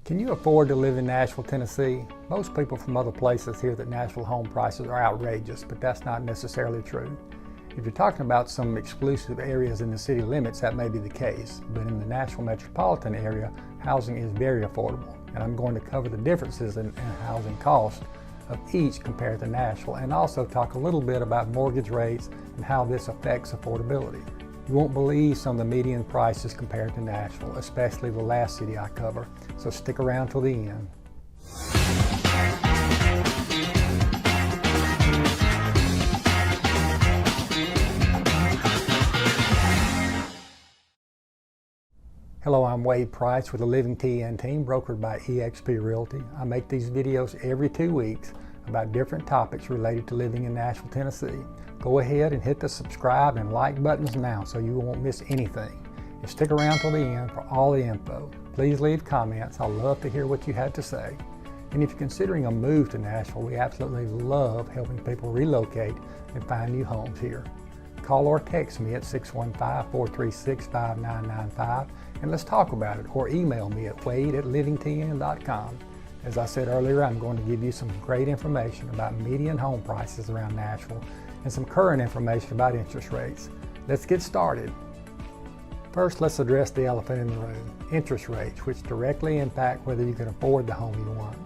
Can you afford to live in Nashville, Tennessee? Most people from other places hear that Nashville home prices are outrageous, but that's not necessarily true. If you're talking about some exclusive areas in the city limits, that may be the case, but in the Nashville metropolitan area, housing is very affordable, and I'm going to cover the differences in housing costs of each compared to Nashville, and also talk a little bit about mortgage rates and how this affects affordability. You won't believe some of the median prices compared to Nashville, especially the last city I cover, so stick around till the end. Hello, I'm Wade Price with the Living TN team, brokered by eXp Realty. I make these videos every 2 weeks about different topics related to living in Nashville, Tennessee. Go ahead and hit the subscribe and like buttons now so you won't miss anything. And stick around till the end for all the info. Please leave comments. I'd love to hear what you had to say. And if you're considering a move to Nashville, we absolutely love helping people relocate and find new homes here. Call or text me at 615-436-5995 and let's talk about it, or email me at wade@livingtn.com. As I said earlier, I'm going to give you some great information about median home prices around Nashville and some current information about interest rates. Let's get started. First, let's address the elephant in the room, interest rates, which directly impact whether you can afford the home you want.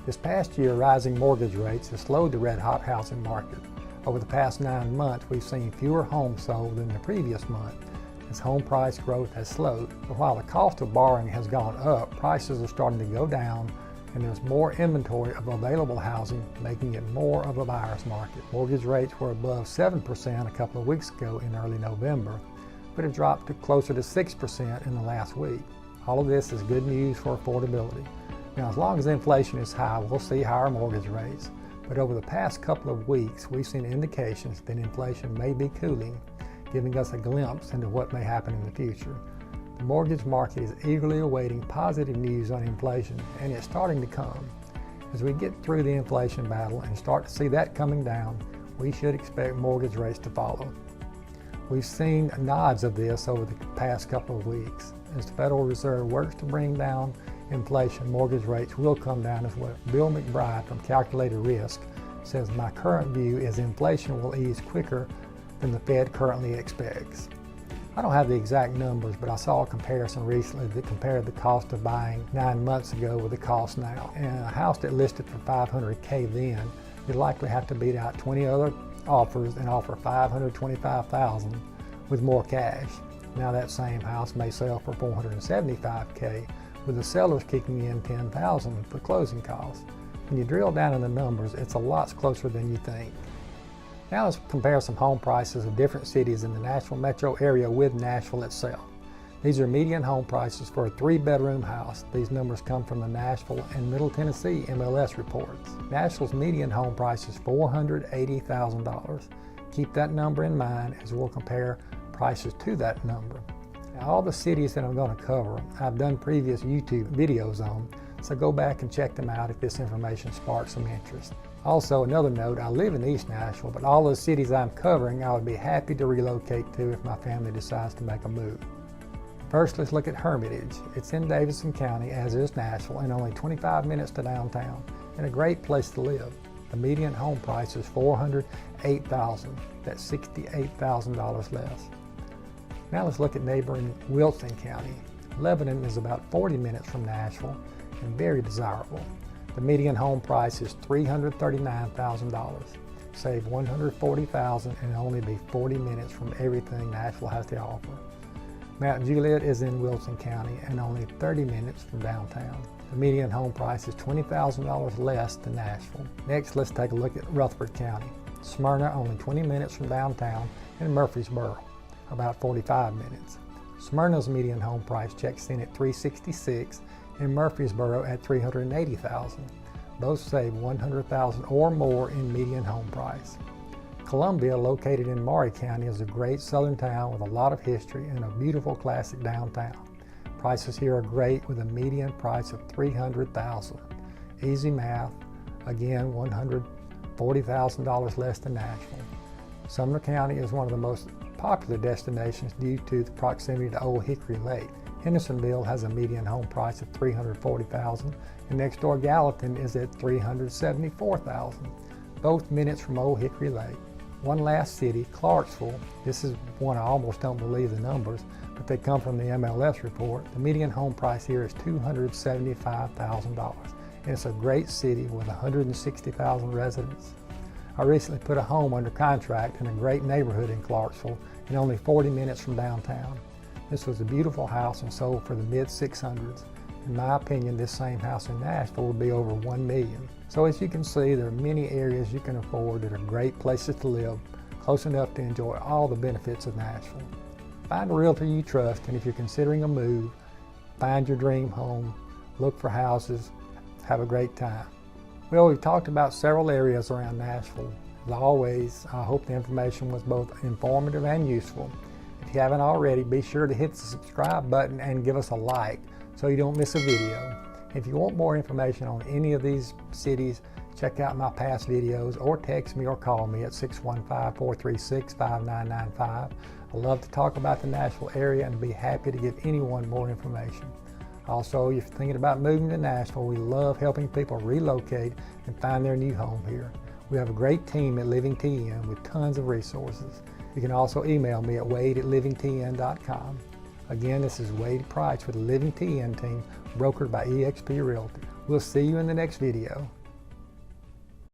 This past year, rising mortgage rates have slowed the red-hot housing market. Over the past 9 months, we've seen fewer homes sold than the previous month, as home price growth has slowed. But while the cost of borrowing has gone up, prices are starting to go down, and there's more inventory of available housing, making it more of a buyer's market. Mortgage rates were above 7% a couple of weeks ago in early November, but have dropped to closer to 6% in the last week. All of this is good news for affordability. Now, as long as inflation is high, we'll see higher mortgage rates. But over the past couple of weeks, we've seen indications that inflation may be cooling, giving us a glimpse into what may happen in the future. The mortgage market is eagerly awaiting positive news on inflation, and it's starting to come. As we get through the inflation battle and start to see that coming down, we should expect mortgage rates to follow. We've seen nods of this over the past couple of weeks. As the Federal Reserve works to bring down inflation, mortgage rates will come down as well. Bill McBride from Calculated Risk says, "My current view is inflation will ease quicker than the Fed currently expects." I don't have the exact numbers, but I saw a comparison recently that compared the cost of buying 9 months ago with the cost now. And a house that listed for $500K then, you'd likely have to beat out 20 other offers and offer $525,000 with more cash. Now that same house may sell for $475K, with the sellers kicking in $10,000 for closing costs. When you drill down in the numbers, it's a lot closer than you think. Now let's compare some home prices of different cities in the Nashville metro area with Nashville itself. These are median home prices for a 3-bedroom house. These numbers come from the Nashville and Middle Tennessee MLS reports. Nashville's median home price is $480,000. Keep that number in mind as we'll compare prices to that number. Now, all the cities that I'm going to cover, I've done previous YouTube videos on, so go back and check them out if this information sparks some interest. Also, another note, I live in East Nashville, but all those cities I'm covering I would be happy to relocate to if my family decides to make a move. First, let's look at Hermitage. It's in Davidson County, as is Nashville, and only 25 minutes to downtown, and a great place to live. The median home price is $408,000. That's $68,000 less. Now let's look at neighboring Wilson County. Lebanon is about 40 minutes from Nashville and very desirable. The median home price is $339,000. Save $140,000 and only be 40 minutes from everything Nashville has to offer. Mount Juliet is in Wilson County and only 30 minutes from downtown. The median home price is $20,000 less than Nashville. Next, let's take a look at Rutherford County. Smyrna, only 20 minutes from downtown, and Murfreesboro, about 45 minutes. Smyrna's median home price checks in at $366,000 and Murfreesboro at $380,000. Both save $100,000 or more in median home price. Columbia, located in Maury County, is a great southern town with a lot of history and a beautiful classic downtown. Prices here are great with a median price of $300,000. Easy math, again $140,000 less than Nashville. Sumner County is one of the most popular destinations due to the proximity to Old Hickory Lake. Hendersonville has a median home price of $340,000, and next door Gallatin is at $374,000, both minutes from Old Hickory Lake. One last city, Clarksville. This is one I almost don't believe the numbers, but they come from the MLS report. The median home price here is $275,000, and it's a great city with 160,000 residents. I recently put a home under contract in a great neighborhood in Clarksville and only 40 minutes from downtown. This was a beautiful house and sold for the mid-600s. In my opinion, this same house in Nashville will be over $1 million. So as you can see, there are many areas you can afford that are great places to live, close enough to enjoy all the benefits of Nashville. Find a realtor you trust, and if you're considering a move, find your dream home, look for houses, have a great time. Well, we've talked about several areas around Nashville. As always, I hope the information was both informative and useful. If you haven't already, be sure to hit the subscribe button and give us a like so you don't miss a video. If you want more information on any of these cities, check out my past videos or text me or call me at 615-436-5995. I love to talk about the Nashville area and be happy to give anyone more information. Also, if you're thinking about moving to Nashville, we love helping people relocate and find their new home here. We have a great team at Living TN with tons of resources. You can also email me at wade@livingtn.com. Again, this is Wade Price with the Living TN team, brokered by eXp Realty. We'll see you in the next video.